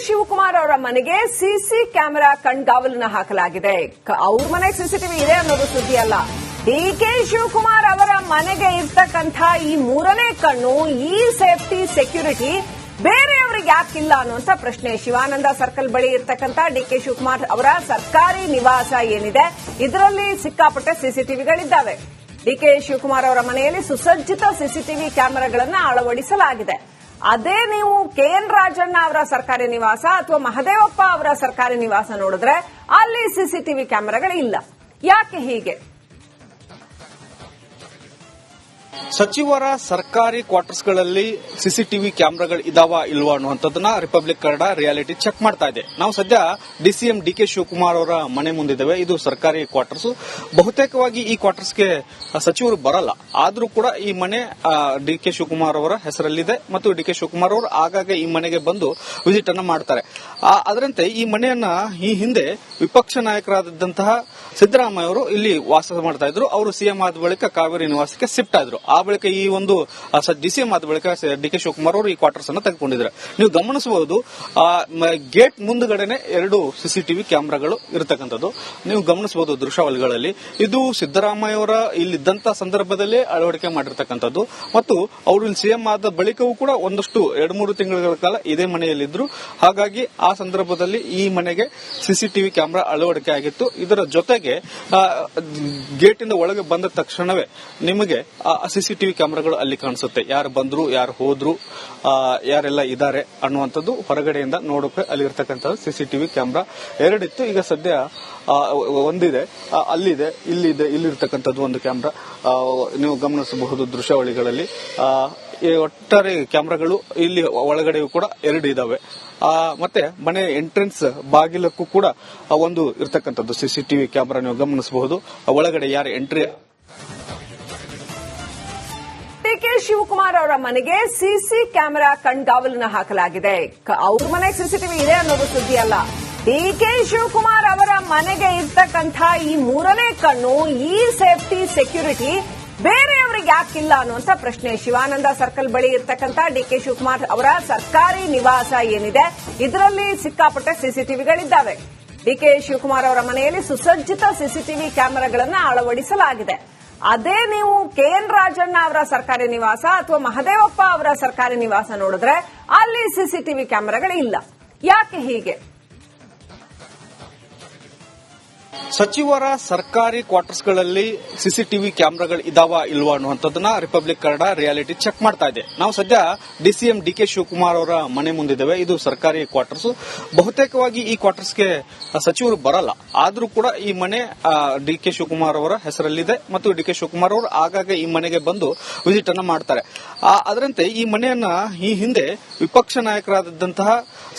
ಶಿವಕುಮಾರ್ ಅವರ ಮನೆಗೆ CC camera ಕಣ್ಗಾವಲನ್ನ ಹಾಕಲಾಗಿದೆ. ಅವ್ರ ಮನೆಗೆ ಸಿಸಿಟಿವಿ ಇದೆ ಅನ್ನೋದು ಸುದ್ದಿ ಅಲ್ಲ. ಡಿಕೆ ಶಿವಕುಮಾರ್ ಅವರ ಮನೆಗೆ ಇರ್ತಕ್ಕಂಥ ಈ ಮೂರನೇ ಕಣ್ಣು, ಈ ಸೇಫ್ಟಿ ಸೆಕ್ಯೂರಿಟಿ ಬೇರೆಯವರಿಗೆ ಯಾಕಿಲ್ಲ ಅನ್ನುವಂತ ಪ್ರಶ್ನೆ. ಶಿವಾನಂದ ಸರ್ಕಲ್ ಬಳಿ ಇರ್ತಕ್ಕಂಥ ಡಿಕೆ ಶಿವಕುಮಾರ್ ಅವರ ಸರ್ಕಾರಿ ನಿವಾಸ ಏನಿದೆ, ಇದರಲ್ಲಿ ಸಿಕ್ಕಾಪಟ್ಟೆ ಸಿಸಿಟಿವಿಗಳಿದ್ದಾವೆ. ಡಿಕೆ ಶಿವಕುಮಾರ್ ಅವರ ಮನೆಯಲ್ಲಿ ಸುಸಜ್ಜಿತ ಸಿಸಿಟಿವಿ ಕ್ಯಾಮೆರಾಗಳನ್ನ ಅಳವಡಿಸಲಾಗಿದೆ. ಅದೇ ನೀವು ಕೆಎನ್ ರಾಜಣ್ಣ ಅವರ ಸರ್ಕಾರಿ ನಿವಾಸ ಅಥವಾ ಮಹದೇವಪ್ಪ ಅವರ ಸರ್ಕಾರಿ ನಿವಾಸ ನೋಡಿದ್ರೆ ಅಲ್ಲಿ ಸಿಸಿಟಿವಿ ಕ್ಯಾಮೆರಾಗಳಿಲ್ಲ. ಯಾಕೆ ಹೀಗೆ? ಸಚಿವರ ಸರ್ಕಾರಿ ಕ್ವಾರ್ಟರ್ಸ್ಗಳಲ್ಲಿ ಸಿಸಿಟಿವಿ ಕ್ಯಾಮೆರಾಗಳು ಇದಾವ ಇಲ್ವಾ ಅನ್ನುವಂಥದ್ದನ್ನ ರಿಪಬ್ಲಿಕ್ ಕನ್ನಡ ರಿಯಾಲಿಟಿ ಚೆಕ್ ಮಾಡ್ತಾ ಇದೆ. ನಾವು ಸದ್ಯ ಡಿಸಿಎಂ ಡಿಕೆ ಶಿವಕುಮಾರ್ ಅವರ ಮನೆ ಮುಂದಿದ್ದೇವೆ. ಇದು ಸರ್ಕಾರಿ ಕ್ವಾರ್ಟರ್ಸ್. ಬಹುತೇಕವಾಗಿ ಈ ಕ್ವಾರ್ಟರ್ಸ್ಗೆ ಸಚಿವರು ಬರಲ್ಲ. ಆದ್ರೂ ಕೂಡ ಈ ಮನೆ ಡಿಕೆ ಶಿವಕುಮಾರ್ ಅವರ ಹೆಸರಲ್ಲಿದೆ ಮತ್ತು ಡಿಕೆ ಶಿವಕುಮಾರ್ ಅವರು ಆಗಾಗ ಈ ಮನೆಗೆ ಬಂದು ವಿಸಿಟ್ ಅನ್ನು ಮಾಡ್ತಾರೆ. ಅದರಂತೆ ಈ ಮನೆಯನ್ನ ಈ ಹಿಂದೆ ವಿಪಕ್ಷ ನಾಯಕರಾದಂತಹ ಸಿದ್ದರಾಮಯ್ಯ ಅವರು ಇಲ್ಲಿ ವಾಸ ಮಾಡ್ತಾ ಇದ್ರು. ಅವರು ಸಿಎಂ ಆದ ಬಳಿಕ ಕಾವೇರಿ ನಿವಾಸಕ್ಕೆ ಶಿಫ್ಟ್ ಆದ್ರು. ಆ ಬಳಿಕ ಈ ಒಂದು ಡಿಸಿಎಂ ಆದ ಬಳಿಕ ಡಿಕೆ ಶಿವಕುಮಾರ್ ಅವರು ಈ ಕ್ವಾರ್ಟರ್ಸ್ ಅನ್ನು ತೆಗೆದುಕೊಂಡಿದ್ದಾರೆ. ನೀವು ಗಮನಿಸಬಹುದು, ಗೇಟ್ ಮುಂದುಗಡೆನೆ 2 ಸಿಸಿಟಿವಿ ಕ್ಯಾಮೆರಾಗಳು ಇರತಕ್ಕಂಥದ್ದು ನೀವು ಗಮನಿಸಬಹುದು ದೃಶ್ಯಾವಳಿಗಳಲ್ಲಿ. ಇದು ಸಿದ್ದರಾಮಯ್ಯ ಅವರ ಇಲ್ಲಿದ್ದಂತ ಸಂದರ್ಭದಲ್ಲೇ ಅಳವಡಿಕೆ ಮಾಡಿರ್ತಕ್ಕಂಥದ್ದು ಮತ್ತು ಅವರು ಇಲ್ಲಿ ಸಿಎಂ ಆದ ಬಳಿಕವೂ ಕೂಡ ಒಂದಷ್ಟು 2-3 ತಿಂಗಳ ಕಾಲ ಇದೇ ಮನೆಯಲ್ಲಿದ್ರು. ಹಾಗಾಗಿ ಆ ಸಂದರ್ಭದಲ್ಲಿ ಈ ಮನೆಗೆ ಸಿಸಿಟಿವಿ ಕ್ಯಾಮೆರಾ ಅಳವಡಿಕೆ ಆಗಿತ್ತು. ಇದರ ಜೊತೆಗೆ ಗೇಟ್ ಇಂದ ಒಳಗೆ ಬಂದ ತಕ್ಷಣವೇ ನಿಮಗೆ ಸಿಸಿಟಿವಿ ಕ್ಯಾಮೆರಾಗಳು ಅಲ್ಲಿ ಕಾಣಿಸುತ್ತೆ. ಯಾರು ಬಂದ್ರು, ಯಾರು ಹೋದ್ರು, ಯಾರೆಲ್ಲ ಇದ್ದಾರೆ ಅನ್ನುವಂಥದ್ದು ಹೊರಗಡೆಯಿಂದ ನೋಡೋಕೆ ಅಲ್ಲಿ ಇರ್ತಕ್ಕಂಥ ಸಿಸಿಟಿವಿ ಕ್ಯಾಮೆರಾ 2 ಇತ್ತು. ಈಗ ಸದ್ಯ ಒಂದಿದೆ, ಅಲ್ಲಿದೆ, ಇಲ್ಲಿದೆ, ಇಲ್ಲಿರ್ತಕ್ಕಂಥದ್ದು ಒಂದು ಕ್ಯಾಮೆರಾ ನೀವು ಗಮನಿಸಬಹುದು ದೃಶ್ಯಾವಳಿಗಳಲ್ಲಿ. ಒಟ್ಟಾರೆ ಕ್ಯಾಮೆರಾಗಳು ಇಲ್ಲಿ ಒಳಗಡೆಯೂ ಕೂಡ 2 ಇದಾವೆ. ಮತ್ತೆ ಮನೆ ಎಂಟ್ರೆನ್ಸ್ ಬಾಗಿಲಕ್ಕೂ ಕೂಡ ಒಂದು ಇರ್ತಕ್ಕಂಥದ್ದು ಸಿಸಿಟಿವಿ ಕ್ಯಾಮೆರಾ ನೀವು ಗಮನಿಸಬಹುದು. ಒಳಗಡೆ ಯಾರು ಎಂಟ್ರಿ. ಡಿಕೆ ಶಿವಕುಮಾರ್ ಅವರ ಮನೆಗೆ ಸಿಸಿ ಕ್ಯಾಮೆರಾ ಕಣ್ಗಾವಲನ್ನ ಹಾಕಲಾಗಿದೆ. ಅವ್ರ ಮನೆಗೆ ಸಿಸಿಟಿವಿ ಇದೆ ಅನ್ನೋದು ಸುದ್ದಿ ಅಲ್ಲ. ಡಿಕೆ ಶಿವಕುಮಾರ್ ಅವರ ಮನೆಗೆ ಇರ್ತಕ್ಕಂಥ ಈ ಮೂರನೇ ಕಣ್ಣು, ಈ ಸೇಫ್ಟಿ ಸೆಕ್ಯೂರಿಟಿ ಬೇರೆಯವರಿಗೆ ಯಾಕಿಲ್ಲ ಅನ್ನುವಂತ ಪ್ರಶ್ನೆ. ಶಿವಾನಂದ ಸರ್ಕಲ್ ಬಳಿ ಇರ್ತಕ್ಕಂಥ ಡಿಕೆ ಶಿವಕುಮಾರ್ ಅವರ ಸರ್ಕಾರಿ ನಿವಾಸ ಏನಿದೆ, ಇದರಲ್ಲಿ ಸಿಕ್ಕಾಪಟ್ಟೆ ಸಿಸಿಟಿವಿಗಳಿದ್ದಾವೆ. ಡಿಕೆ ಶಿವಕುಮಾರ್ ಅವರ ಮನೆಯಲ್ಲಿ ಸುಸಜ್ಜಿತ ಸಿಸಿಟಿವಿ ಕ್ಯಾಮೆರಾಗಳನ್ನ ಅಳವಡಿಸಲಾಗಿದೆ. ಅದೇ ನೀವು ಕೆಎನ್ ರಾಜಣ್ಣ ಅವರ ಸರ್ಕಾರಿ ನಿವಾಸ ಅಥವಾ ಮಹದೇವಪ್ಪ ಅವರ ಸರ್ಕಾರಿ ನಿವಾಸ ನೋಡಿದ್ರೆ ಅಲ್ಲಿ ಸಿಸಿಟಿವಿ ಕ್ಯಾಮೆರಾಗಳಿಲ್ಲ. ಯಾಕೆ ಹೀಗೆ? ಸಚಿವರ ಸರ್ಕಾರಿ ಕ್ವಾರ್ಟರ್ಸ್ಗಳಲ್ಲಿ ಸಿಸಿಟಿವಿ ಕ್ಯಾಮೆರಾಗಳು ಇದಾವ ಇಲ್ವಾ ಅನ್ನುವಂಥದ್ದನ್ನ ರಿಪಬ್ಲಿಕ್ ಕನ್ನಡ ರಿಯಾಲಿಟಿ ಚೆಕ್ ಮಾಡ್ತಾ ಇದೆ. ನಾವು ಸದ್ಯ ಡಿಸಿಎಂ ಡಿಕೆ ಶಿವಕುಮಾರ್ ಅವರ ಮನೆ ಮುಂದಿದ್ದೇವೆ. ಇದು ಸರ್ಕಾರಿ ಕ್ವಾರ್ಟರ್ಸ್. ಬಹುತೇಕವಾಗಿ ಈ ಕ್ವಾರ್ಟರ್ಸ್ಗೆ ಸಚಿವರು ಬರಲ್ಲ. ಆದ್ರೂ ಕೂಡ ಈ ಮನೆ ಡಿಕೆ ಶಿವಕುಮಾರ್ ಅವರ ಹೆಸರಲ್ಲಿದೆ ಮತ್ತು ಡಿಕೆ ಶಿವಕುಮಾರ್ ಅವರು ಆಗಾಗ ಈ ಮನೆಗೆ ಬಂದು ವಿಸಿಟ್ ಅನ್ನು ಮಾಡ್ತಾರೆ. ಅದರಂತೆ ಈ ಮನೆಯನ್ನ ಈ ಹಿಂದೆ ವಿಪಕ್ಷ ನಾಯಕರಾದಂತಹ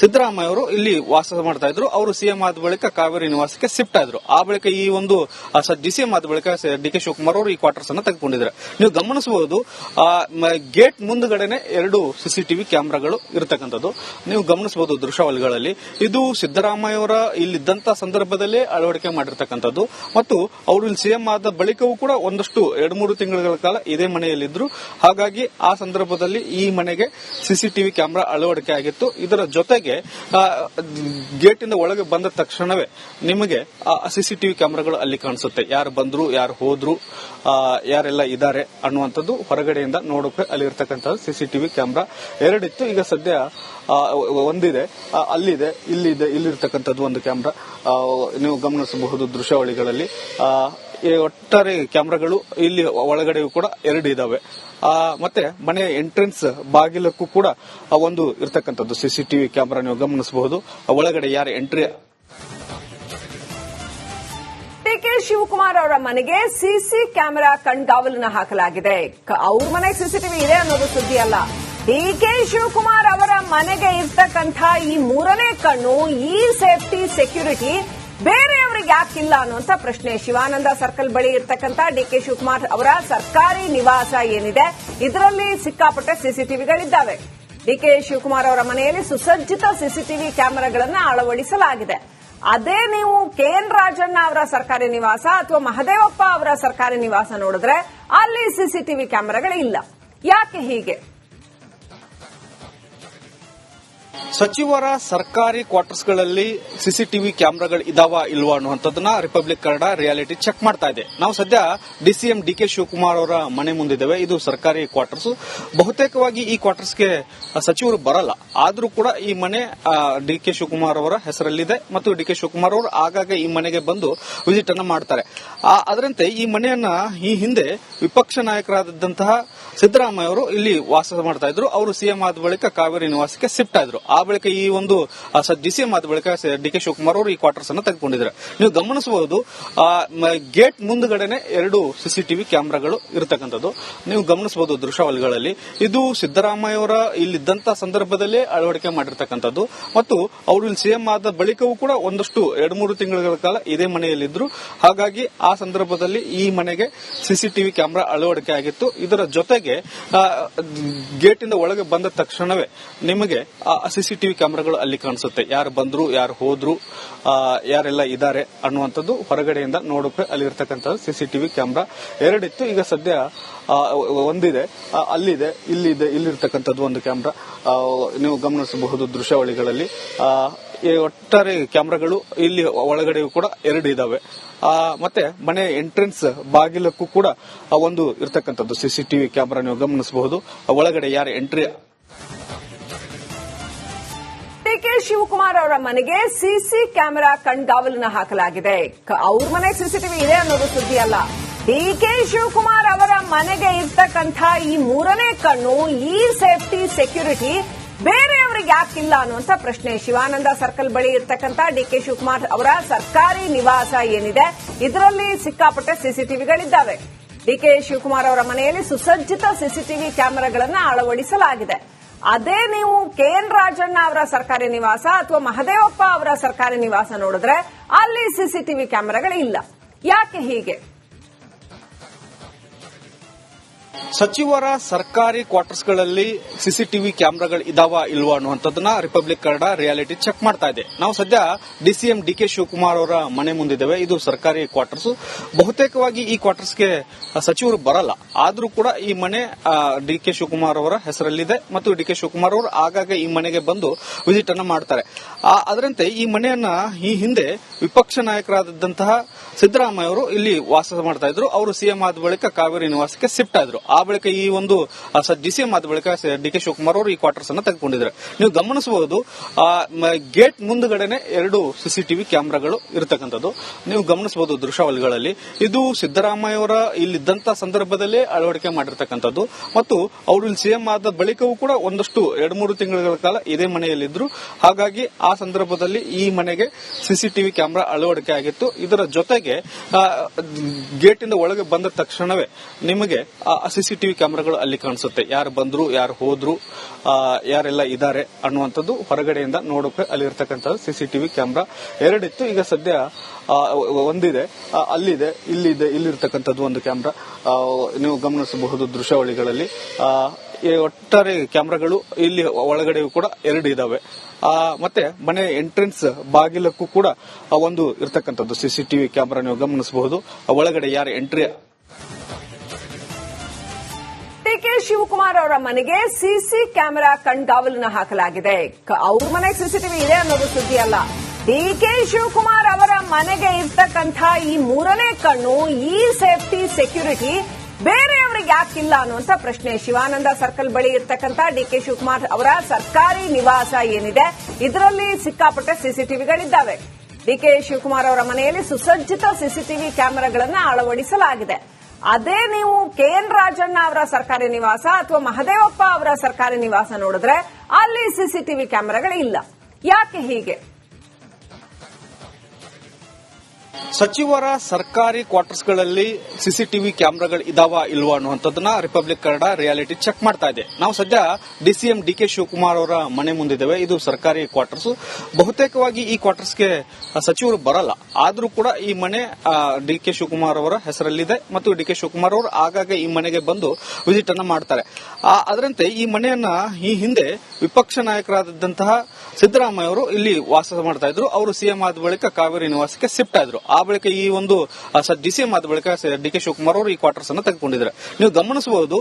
ಸಿದ್ದರಾಮಯ್ಯ ಅವರು ಇಲ್ಲಿ ವಾಸ ಮಾಡ್ತಾ ಇದ್ರು. ಅವರು ಸಿಎಂ ಆದ ಬಳಿಕ ಕಾವೇರಿ ನಿವಾಸಕ್ಕೆ ಶಿಫ್ಟ್ ಆದ್ರು. ಆ ಬಳಿಕ ಈ ಒಂದು ಡಿಸಿಎಂ ಆದ ಬಳಿಕ ಡಿಕೆ ಶಿವಕುಮಾರ್ ಅವರು ಈ ಕ್ವಾರ್ಟರ್ಸ್ ಅನ್ನು ತೆಗೆದುಕೊಂಡಿದ್ದಾರೆ. ನೀವು ಗಮನಿಸಬಹುದು, ಗೇಟ್ ಮುಂದುಗಡೆನೆ 2 ಸಿಸಿಟಿವಿ ಕ್ಯಾಮೆರಾಗಳು ಇರತಕ್ಕಂಥದ್ದು ನೀವು ಗಮನಿಸಬಹುದು ದೃಶ್ಯಾವಳಿಗಳಲ್ಲಿ. ಇದು ಸಿದ್ದರಾಮಯ್ಯ ಅವರ ಇಲ್ಲಿದ್ದಂತ ಸಂದರ್ಭದಲ್ಲೇ ಅಳವಡಿಕೆ ಮಾಡಿರ್ತಕ್ಕಂಥದ್ದು ಮತ್ತು ಅವರು ಇಲ್ಲಿ ಸಿಎಂ ಆದ ಬಳಿಕವೂ ಕೂಡ ಒಂದಷ್ಟು 2-3 ತಿಂಗಳ ಕಾಲ ಇದೇ ಮನೆಯಲ್ಲಿದ್ರು. ಹಾಗಾಗಿ ಆ ಸಂದರ್ಭದಲ್ಲಿ ಈ ಮನೆಗೆ ಸಿಸಿಟಿವಿ ಕ್ಯಾಮೆರಾ ಅಳವಡಿಕೆ ಆಗಿತ್ತು. ಇದರ ಜೊತೆಗೆ ಗೇಟ್ ಇಂದ ಒಳಗೆ ಬಂದ ತಕ್ಷಣವೇ ನಿಮಗೆ ಸಿಸಿಟಿವಿ ಕ್ಯಾಮೆರಾಗಳು ಅಲ್ಲಿ ಕಾಣಿಸುತ್ತೆ. ಯಾರು ಬಂದ್ರು, ಯಾರು ಹೋದ್ರು, ಯಾರೆಲ್ಲ ಇದ್ದಾರೆ ಅನ್ನುವಂಥದ್ದು ಹೊರಗಡೆಯಿಂದ ನೋಡೋಕೆ ಅಲ್ಲಿ ಇರ್ತಕ್ಕಂಥ ಸಿಸಿಟಿವಿ ಕ್ಯಾಮೆರಾ 2 ಇತ್ತು. ಈಗ ಸದ್ಯ ಒಂದಿದೆ, ಅಲ್ಲಿದೆ, ಇಲ್ಲಿದೆ, ಇಲ್ಲಿರ್ತಕ್ಕಂಥದ್ದು ಒಂದು ಕ್ಯಾಮೆರಾ ನೀವು ಗಮನಿಸಬಹುದು ದೃಶ್ಯಾವಳಿಗಳಲ್ಲಿ. ಒಟ್ಟಾರೆ ಕ್ಯಾಮೆರಾಗಳು ಇಲ್ಲಿ ಒಳಗಡೆಯೂ ಕೂಡ 2 ಇದಾವೆ. ಮತ್ತೆ ಮನೆ ಎಂಟ್ರೆನ್ಸ್ ಬಾಗಿಲಕ್ಕೂ ಕೂಡ ಒಂದು ಇರ್ತಕ್ಕಂಥದ್ದು ಸಿಸಿಟಿವಿ ಕ್ಯಾಮೆರಾ ನೀವು ಗಮನಿಸಬಹುದು. ಒಳಗಡೆ ಯಾರು ಎಂಟ್ರಿ. ಡಿಕೆ ಶಿವಕುಮಾರ್ ಅವರ ಮನೆಗೆ ಸಿಸಿ ಕ್ಯಾಮೆರಾ ಕಣ್ಗಾವಲನ್ನ ಹಾಕಲಾಗಿದೆ. ಅವ್ರ ಮನೆಗೆ ಸಿಸಿಟಿವಿ ಇದೆ ಅನ್ನೋದು ಸುದ್ದಿ ಅಲ್ಲ. ಡಿಕೆ ಶಿವಕುಮಾರ್ ಅವರ ಮನೆಗೆ ಇರ್ತಕ್ಕಂಥ ಈ ಮೂರನೇ ಕಣ್ಣು, ಈ ಸೇಫ್ಟಿ ಸೆಕ್ಯೂರಿಟಿ ಬೇರೆಯವರಿಗೆ ಯಾಕಿಲ್ಲ ಅನ್ನುವಂತ ಪ್ರಶ್ನೆ. ಶಿವಾನಂದ ಸರ್ಕಲ್ ಬಳಿ ಇರ್ತಕ್ಕಂಥ ಡಿಕೆ ಶಿವಕುಮಾರ್ ಅವರ ಸರ್ಕಾರಿ ನಿವಾಸ ಏನಿದೆ, ಇದರಲ್ಲಿ ಸಿಕ್ಕಾಪಟ್ಟೆ ಸಿಸಿಟಿವಿಗಳಿದ್ದಾವೆ. ಡಿಕೆ ಶಿವಕುಮಾರ್ ಅವರ ಮನೆಯಲ್ಲಿ ಸುಸಜ್ಜಿತ ಸಿಸಿಟಿವಿ ಕ್ಯಾಮೆರಾಗಳನ್ನ ಅಳವಡಿಸಲಾಗಿದೆ. ಅದೇ ನೀವು ಕೆಎನ್ ರಾಜಣ್ಣ ಅವರ ಸರ್ಕಾರಿ ನಿವಾಸ ಅಥವಾ ಮಹದೇವಪ್ಪ ಅವರ ಸರ್ಕಾರಿ ನಿವಾಸ ನೋಡಿದ್ರೆ ಅಲ್ಲಿ ಸಿಸಿಟಿವಿ ಕ್ಯಾಮೆರಾಗಳಿಲ್ಲ. ಯಾಕೆ ಹೀಗೆ? ಸಚಿವರ ಸರ್ಕಾರಿ ಕ್ವಾರ್ಟರ್ಸ್ಗಳಲ್ಲಿ ಸಿಸಿಟಿವಿ ಕ್ಯಾಮೆರಾಗಳು ಇದಾವ ಇಲ್ವಾ ಅನ್ನುವಂಥದ್ದನ್ನ ರಿಪಬ್ಲಿಕ್ ಕನ್ನಡ ರಿಯಾಲಿಟಿ ಚೆಕ್ ಮಾಡ್ತಾ ಇದೆ. ನಾವು ಸದ್ಯ ಡಿಸಿಎಂ ಡಿಕೆ ಶಿವಕುಮಾರ್ ಅವರ ಮನೆ ಮುಂದಿದ್ದೇವೆ. ಇದು ಸರ್ಕಾರಿ ಕ್ವಾರ್ಟರ್ಸ್. ಬಹುತೇಕವಾಗಿ ಈ ಕ್ವಾರ್ಟರ್ಸ್ಗೆ ಸಚಿವರು ಬರಲ್ಲ, ಆದ್ರೂ ಕೂಡ ಈ ಮನೆ ಡಿಕೆ ಶಿವಕುಮಾರ್ ಅವರ ಹೆಸರಲ್ಲಿದೆ ಮತ್ತು ಡಿಕೆ ಶಿವಕುಮಾರ್ ಅವರು ಆಗಾಗ ಈ ಮನೆಗೆ ಬಂದು ವಿಸಿಟ್ ಅನ್ನ ಮಾಡ್ತಾರೆ. ಅದರಂತೆ ಈ ಮನೆಯನ್ನ ಈ ಹಿಂದೆ ವಿಪಕ್ಷ ನಾಯಕರಾದಂತಹ ಸಿದ್ದರಾಮಯ್ಯ ಅವರು ಇಲ್ಲಿ ವಾಸ ಮಾಡ್ತಾ ಇದ್ರು. ಅವರು ಸಿಎಂ ಆದ ಬಳಿಕ ಕಾವೇರಿ ನಿವಾಸಕ್ಕೆ ಶಿಫ್ಟ್ ಆದ್ರು. ಆ ಬಳಿಕ ಈ ಒಂದು ಡಿಸಿಎಂ ಆದ ಬಳಿಕ ಡಿಕೆ ಶಿವಕುಮಾರ್ ಅವರು ಈ ಕ್ವಾರ್ಟರ್ಸ್ ಅನ್ನು ತೆಗೆದುಕೊಂಡಿದ್ದಾರೆ. ನೀವು ಗಮನಿಸಬಹುದು, ಗೇಟ್ ಮುಂದುಗಡೆನೆ 2 ಸಿಸಿಟಿವಿ ಕ್ಯಾಮೆರಾಗಳು ಇರತಕ್ಕಂಥದ್ದು ನೀವು ಗಮನಿಸಬಹುದು ದೃಶ್ಯಾವಳಿಗಳಲ್ಲಿ. ಇದು ಸಿದ್ದರಾಮಯ್ಯ ಅವರ ಇಲ್ಲಿದ್ದಂತ ಸಂದರ್ಭದಲ್ಲೇ ಅಳವಡಿಕೆ ಮಾಡಿರ್ತಕ್ಕಂಥದ್ದು ಮತ್ತು ಅವರು ಇಲ್ಲಿ ಸಿಎಂ ಆದ ಬಳಿಕವೂ ಕೂಡ ಒಂದಷ್ಟು 2-3 ತಿಂಗಳ ಕಾಲ ಇದೇ ಮನೆಯಲ್ಲಿದ್ರು. ಹಾಗಾಗಿ ಆ ಸಂದರ್ಭದಲ್ಲಿ ಈ ಮನೆಗೆ ಸಿಸಿಟಿವಿ ಕ್ಯಾಮೆರಾ ಅಳವಡಿಕೆ ಆಗಿತ್ತು. ಇದರ ಜೊತೆಗೆ ಗೇಟ್ ಇಂದ ಒಳಗೆ ಬಂದ ತಕ್ಷಣವೇ ನಿಮಗೆ ಸಿಸಿಟಿವಿ ಕ್ಯಾಮೆರಾಗಳು ಅಲ್ಲಿ ಕಾಣಿಸುತ್ತೆ. ಯಾರು ಬಂದ್ರು, ಯಾರು ಹೋದ್ರು, ಯಾರೆಲ್ಲ ಇದ್ದಾರೆ ಅನ್ನುವಂಥದ್ದು ಹೊರಗಡೆಯಿಂದ ನೋಡೋಕೆ ಅಲ್ಲಿ ಇರ್ತಕ್ಕಂಥ ಸಿಸಿಟಿವಿ ಕ್ಯಾಮೆರಾ 2 ಇತ್ತು. ಈಗ ಸದ್ಯ ಒಂದಿದೆ, ಅಲ್ಲಿದೆ, ಇಲ್ಲಿದೆ, ಇಲ್ಲಿರ್ತಕ್ಕಂಥದ್ದು ಒಂದು ಕ್ಯಾಮೆರಾ ನೀವು ಗಮನಿಸಬಹುದು ದೃಶ್ಯಾವಳಿಗಳಲ್ಲಿ. ಒಟ್ಟಾರೆ ಕ್ಯಾಮೆರಾಗಳು ಇಲ್ಲಿ ಒಳಗಡೆಯೂ ಕೂಡ 2 ಇದಾವೆ. ಮತ್ತೆ ಮನೆ ಎಂಟ್ರೆನ್ಸ್ ಬಾಗಿಲಕ್ಕೂ ಕೂಡ ಒಂದು ಇರ್ತಕ್ಕಂಥದ್ದು ಸಿಸಿಟಿವಿ ಕ್ಯಾಮೆರಾ ನೀವು ಗಮನಿಸಬಹುದು. ಒಳಗಡೆ ಯಾರು ಎಂಟ್ರಿ. ಡಿಕೆ ಶಿವಕುಮಾರ್ ಅವರ ಮನೆಗೆ ಸಿಸಿ ಕ್ಯಾಮೆರಾ ಕಣ್ಗಾವಲನ್ನ ಹಾಕಲಾಗಿದೆ. ಅವ್ರ ಮನೆ ಸಿಸಿಟಿವಿ ಇದೆ ಅನ್ನೋದು ಸುದ್ದಿ ಅಲ್ಲ. ಡಿಕೆ ಶಿವಕುಮಾರ್ ಅವರ ಮನೆಗೆ ಇರ್ತಕ್ಕಂಥ ಈ 3ನೇ ಕಣ್ಣು, ಈ ಸೇಫ್ಟಿ ಸೆಕ್ಯೂರಿಟಿ ಬೇರೆಯವರಿಗೆ ಯಾಕಿಲ್ಲ ಅನ್ನುವಂತ ಪ್ರಶ್ನೆ. ಶಿವಾನಂದ ಸರ್ಕಲ್ ಬಳಿ ಇರ್ತಕ್ಕಂಥ ಡಿಕೆ ಶಿವಕುಮಾರ್ ಅವರ ಸರ್ಕಾರಿ ನಿವಾಸ ಏನಿದೆ, ಇದರಲ್ಲಿ ಸಿಕ್ಕಾಪಟ್ಟೆ ಸಿಸಿಟಿವಿಗಳಿದ್ದಾವೆ. ಡಿಕೆ ಶಿವಕುಮಾರ್ ಅವರ ಮನೆಯಲ್ಲಿ ಸುಸಜ್ಜಿತ ಸಿಸಿಟಿವಿ ಕ್ಯಾಮೆರಾಗಳನ್ನು ಅಳವಡಿಸಲಾಗಿದೆ. ಅದೇ ನೀವು ಕೆಎನ್ ರಾಜಣ್ಣ ಅವರ ಸರ್ಕಾರಿ ನಿವಾಸ ಅಥವಾ ಮಹದೇವಪ್ಪ ಅವರ ಸರ್ಕಾರಿ ನಿವಾಸ ನೋಡಿದ್ರೆ ಅಲ್ಲಿ ಸಿಸಿಟಿವಿ ಕ್ಯಾಮೆರಾಗಳಿಲ್ಲ. ಯಾಕೆ ಹೀಗೆ? ಸಚಿವರ ಸರ್ಕಾರಿ ಕ್ವಾರ್ಟರ್ಸ್ಗಳಲ್ಲಿ ಸಿಸಿಟಿವಿ ಕ್ಯಾಮೆರಾಗಳು ಇದಾವ ಇಲ್ವಾ ಅನ್ನುವಂಥದ್ದನ್ನ ರಿಪಬ್ಲಿಕ್ ಕನ್ನಡ ರಿಯಾಲಿಟಿ ಚೆಕ್ ಮಾಡ್ತಾ ಇದೆ. ನಾವು ಸದ್ಯ ಡಿಸಿಎಂ ಡಿಕೆ ಶಿವಕುಮಾರ್ ಅವರ ಮನೆ ಮುಂದಿದ್ದೇವೆ. ಇದು ಸರ್ಕಾರಿ ಕ್ವಾರ್ಟರ್ಸ್. ಬಹುತೇಕವಾಗಿ ಈ ಕ್ವಾರ್ಟರ್ಸ್ಗೆ ಸಚಿವರು ಬರಲ್ಲ, ಆದ್ರೂ ಕೂಡ ಈ ಮನೆ ಡಿಕೆ ಶಿವಕುಮಾರ್ ಅವರ ಹೆಸರಲ್ಲಿದೆ ಮತ್ತು ಡಿಕೆ ಶಿವಕುಮಾರ್ ಅವರು ಆಗಾಗ ಈ ಮನೆಗೆ ಬಂದು ವಿಸಿಟ್ ಅನ್ನ ಮಾಡ್ತಾರೆ. ಅದರಂತೆ ಈ ಮನೆಯನ್ನ ಈ ಹಿಂದೆ ವಿಪಕ್ಷ ನಾಯಕರಾದಂತಹ ಸಿದ್ದರಾಮಯ್ಯ ಅವರು ಇಲ್ಲಿ ವಾಸ ಮಾಡ್ತಾ ಇದ್ರು. ಅವರು ಸಿಎಂ ಆದ ಬಳಿಕ ಕಾವೇರಿ ನಿವಾಸಕ್ಕೆ ಶಿಫ್ಟ್ ಆದ್ರು. ಆ ಬಳಿಕ ಈ ಒಂದು ಡಿಸಿಎಂ ಆದ ಬಳಿಕ ಡಿಕೆ ಶಿವಕುಮಾರ್ ಅವರು ಈ ಕ್ವಾರ್ಟರ್ಸ್ ಅನ್ನು ತೆಗೆದುಕೊಂಡಿದ್ದಾರೆ. ನೀವು ಗಮನಿಸಬಹುದು, ಗೇಟ್ ಮುಂದುಗಡೆನೆ 2 ಸಿಸಿಟಿವಿ ಕ್ಯಾಮೆರಾಗಳು ಇರತಕ್ಕಂಥದ್ದು ನೀವು ಗಮನಿಸಬಹುದು ದೃಶ್ಯಾವಳಿಗಳಲ್ಲಿ. ಇದು ಸಿದ್ದರಾಮಯ್ಯ ಅವರ ಇಲ್ಲಿದ್ದಂತ ಸಂದರ್ಭದಲ್ಲೇ ಅಳವಡಿಕೆ ಮಾಡಿರ್ತಕ್ಕಂಥದ್ದು ಮತ್ತು ಅವರು ಇಲ್ಲಿ ಸಿಎಂ ಆದ ಬಳಿಕವೂ ಕೂಡ ಒಂದಷ್ಟು 2-3 ತಿಂಗಳ ಕಾಲ ಇದೇ ಮನೆಯಲ್ಲಿದ್ರು. ಹಾಗಾಗಿ ಆ ಸಂದರ್ಭದಲ್ಲಿ ಈ ಮನೆಗೆ ಸಿಸಿಟಿವಿ ಕ್ಯಾಮೆರಾ ಅಳವಡಿಕೆ ಆಗಿತ್ತು. ಇದರ ಜೊತೆಗೆ ಗೇಟ್ ಇಂದ ಒಳಗೆ ಬಂದ ತಕ್ಷಣವೇ ನಿಮಗೆ ಸಿಸಿಟಿವಿ ಕ್ಯಾಮೆರಾಗಳು ಅಲ್ಲಿ ಕಾಣಿಸುತ್ತೆ. ಯಾರು ಬಂದ್ರು, ಯಾರು ಹೋದ್ರು, ಯಾರೆಲ್ಲ ಇದ್ದಾರೆ ಅನ್ನುವಂಥದ್ದು ಹೊರಗಡೆಯಿಂದ ನೋಡೋಕೆ ಅಲ್ಲಿ ಇರ್ತಕ್ಕಂಥ ಸಿಸಿಟಿವಿ ಕ್ಯಾಮೆರಾ 2 ಇತ್ತು. ಈಗ ಸದ್ಯ ಒಂದಿದೆ, ಅಲ್ಲಿದೆ, ಇಲ್ಲಿದೆ, ಇಲ್ಲಿರ್ತಕ್ಕಂಥದ್ದು ಒಂದು ಕ್ಯಾಮೆರಾ ನೀವು ಗಮನಿಸಬಹುದು ದೃಶ್ಯಾವಳಿಗಳಲ್ಲಿ. ಒಟ್ಟಾರೆ ಕ್ಯಾಮೆರಾಗಳು ಇಲ್ಲಿ ಒಳಗಡೆಯೂ ಕೂಡ 2 ಇದಾವೆ. ಮತ್ತೆ ಮನೆ ಎಂಟ್ರೆನ್ಸ್ ಬಾಗಿಲಕ್ಕೂ ಕೂಡ ಒಂದು ಇರ್ತಕ್ಕಂಥದ್ದು ಸಿಸಿಟಿವಿ ಕ್ಯಾಮೆರಾ ನೀವು ಗಮನಿಸಬಹುದು. ಒಳಗಡೆ ಯಾರು ಎಂಟ್ರಿ. ಡಿಕೆ ಶಿವಕುಮಾರ್ ಅವರ ಮನೆಗೆ ಸಿಸಿ ಕ್ಯಾಮೆರಾ ಕಣ್ಗಾವಲನ್ನ ಹಾಕಲಾಗಿದೆ. ಅವ್ರ ಮನೆ ಸಿಸಿಟಿವಿ ಇದೆ ಅನ್ನೋದು ಸುದ್ದಿ ಅಲ್ಲ. ಡಿಕೆ ಶಿವಕುಮಾರ್ ಅವರ ಮನೆಗೆ ಇರ್ತಕ್ಕಂಥ ಈ 3ನೇ ಕಣ್ಣು, ಈ ಸೇಫ್ಟಿ ಸೆಕ್ಯೂರಿಟಿ ಬೇರೆಯವರಿಗೆ ಯಾಕಿಲ್ಲ ಅನ್ನುವಂತ ಪ್ರಶ್ನೆ. ಶಿವಾನಂದ ಸರ್ಕಲ್ ಬಳಿ ಇರ್ತಕ್ಕಂಥ ಡಿಕೆ ಶಿವಕುಮಾರ್ ಅವರ ಸರ್ಕಾರಿ ನಿವಾಸ ಏನಿದೆ, ಇದರಲ್ಲಿ ಸಿಕ್ಕಾಪಟ್ಟೆ ಸಿಸಿಟಿವಿಗಳಿದ್ದಾವೆ. ಡಿಕೆ ಶಿವಕುಮಾರ್ ಅವರ ಮನೆಯಲ್ಲಿ ಸುಸಜ್ಜಿತ ಸಿಸಿಟಿವಿ ಕ್ಯಾಮೆರಾಗಳನ್ನು ಅಳವಡಿಸಲಾಗಿದೆ. ಅದೇ ನೀವು ಕೆಎನ್ ರಾಜಣ್ಣ ಅವರ ಸರ್ಕಾರಿ ನಿವಾಸ ಅಥವಾ ಮಹದೇವಪ್ಪ ಅವರ ಸರ್ಕಾರಿ ನಿವಾಸ ನೋಡಿದ್ರೆ ಅಲ್ಲಿ ಸಿಸಿಟಿವಿ ಕ್ಯಾಮೆರಾಗಳಿಲ್ಲ. ಯಾಕೆ ಹೀಗೆ? ಸಚಿವರ ಸರ್ಕಾರಿ ಕ್ವಾರ್ಟರ್ಸ್ಗಳಲ್ಲಿ ಸಿಸಿಟಿವಿ ಕ್ಯಾಮೆರಾಗಳು ಇದಾವ ಇಲ್ವಾ ಅನ್ನುವಂಥದ್ದನ್ನ ರಿಪಬ್ಲಿಕ್ ಕನ್ನಡ ರಿಯಾಲಿಟಿ ಚೆಕ್ ಮಾಡ್ತಾ ಇದೆ. ನಾವು ಸದ್ಯ ಡಿಸಿಎಂ ಡಿಕೆ ಶಿವಕುಮಾರ್ ಅವರ ಮನೆ ಮುಂದಿದ್ದೇವೆ. ಇದು ಸರ್ಕಾರಿ ಕ್ವಾರ್ಟರ್ಸ್. ಬಹುತೇಕವಾಗಿ ಈ ಕ್ವಾರ್ಟರ್ಸ್ಗೆ ಸಚಿವರು ಬರಲ್ಲ, ಆದ್ರೂ ಕೂಡ ಈ ಮನೆ ಡಿಕೆ ಶಿವಕುಮಾರ್ ಅವರ ಹೆಸರಲ್ಲಿದೆ ಮತ್ತು ಡಿಕೆ ಶಿವಕುಮಾರ್ ಅವರು ಆಗಾಗ ಈ ಮನೆಗೆ ಬಂದು ವಿಸಿಟ್ ಅನ್ನ ಮಾಡ್ತಾರೆ. ಅದರಂತೆ ಈ ಮನೆಯನ್ನ ಈ ಹಿಂದೆ ವಿಪಕ್ಷ ನಾಯಕರಾದಂತಹ ಸಿದ್ದರಾಮಯ್ಯ ಅವರು ಇಲ್ಲಿ ವಾಸ ಮಾಡ್ತಾ ಇದ್ರು. ಅವರು ಸಿಎಂ ಆದ ಬಳಿಕ ಕಾವೇರಿ ನಿವಾಸಕ್ಕೆ ಶಿಫ್ಟ್ ಆದ್ರು. ಆ ಬಳಿಕ ಈ ಒಂದು ಡಿಸಿಎಂ ಆದ ಬಳಿಕ ಡಿ ಕೆ ಶಿವಕುಮಾರ್ ಅವರು ಈ ಕ್ವಾರ್ಟರ್ಸ್ ಅನ್ನು ತೆಗೆದುಕೊಂಡಿದ್ದಾರೆ. ನೀವು ಗಮನಿಸಬಹುದು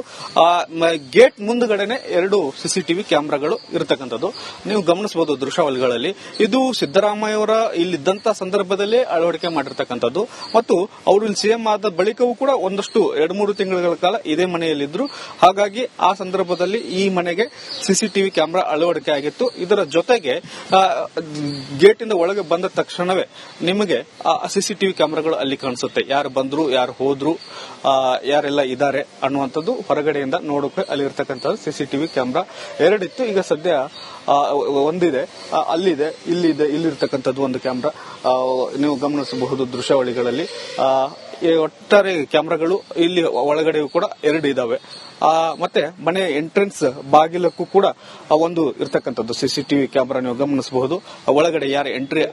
ಗೇಟ್ ಮುಂದುಗಡೆನೆ 2 ಸಿಸಿಟಿವಿ ಕ್ಯಾಮೆರಾಗಳು ಇರತಕ್ಕಂಥದ್ದು ನೀವು ಗಮನಿಸಬಹುದು ದೃಶ್ಯಾವಳಿಗಳಲ್ಲಿ. ಇದು ಸಿದ್ದರಾಮಯ್ಯ ಅವರ ಇಲ್ಲಿದ್ದಂತ ಸಂದರ್ಭದಲ್ಲೇ ಅಳವಡಿಕೆ ಮಾಡಿರ್ತಕ್ಕಂಥದ್ದು ಮತ್ತು ಅವರು ಇಲ್ಲಿ ಸಿಎಂ ಆದ ಬಳಿಕವೂ ಕೂಡ ಒಂದಷ್ಟು 2-3 ತಿಂಗಳ ಕಾಲ ಇದೇ ಮನೆಯಲ್ಲಿದ್ರು. ಹಾಗಾಗಿ ಆ ಸಂದರ್ಭದಲ್ಲಿ ಈ ಮನೆಗೆ ಸಿಸಿಟಿವಿ ಕ್ಯಾಮೆರಾ ಅಳವಡಿಕೆ ಆಗಿತ್ತು. ಇದರ ಜೊತೆಗೆ ಗೇಟ್ ಇಂದ ಒಳಗೆ ಬಂದ ತಕ್ಷಣವೇ ನಿಮಗೆ ಸಿಸಿಟಿವಿ ಕ್ಯಾಮೆರಾಗಳು ಅಲ್ಲಿ ಕಾಣಿಸುತ್ತೆ. ಯಾರು ಬಂದ್ರು, ಯಾರು ಹೋದ್ರು, ಯಾರೆಲ್ಲ ಇದ್ದಾರೆ ಅನ್ನುವಂಥದ್ದು ಹೊರಗಡೆಯಿಂದ ನೋಡೋಕೆ ಅಲ್ಲಿ ಇರ್ತಕ್ಕಂಥ ಸಿಸಿಟಿವಿ ಕ್ಯಾಮೆರಾ 2 ಇತ್ತು. ಈಗ ಸದ್ಯ ಒಂದಿದೆ, ಅಲ್ಲಿದೆ, ಇಲ್ಲಿದೆ, ಇಲ್ಲಿರ್ತಕ್ಕಂಥದ್ದು ಒಂದು ಕ್ಯಾಮೆರಾ ನೀವು ಗಮನಿಸಬಹುದು ದೃಶ್ಯಾವಳಿಗಳಲ್ಲಿ. ಒಟ್ಟಾರೆ ಕ್ಯಾಮೆರಾಗಳು ಇಲ್ಲಿ ಒಳಗಡೆಯೂ ಕೂಡ 2 ಇದಾವೆ. ಮತ್ತೆ ಮನೆ ಎಂಟ್ರೆನ್ಸ್ ಬಾಗಿಲಕ್ಕೂ ಕೂಡ ಒಂದು ಇರ್ತಕ್ಕಂಥದ್ದು ಸಿಸಿಟಿವಿ ಕ್ಯಾಮೆರಾ ನೀವು ಗಮನಿಸಬಹುದು. ಒಳಗಡೆ ಯಾರು ಎಂಟ್ರಿ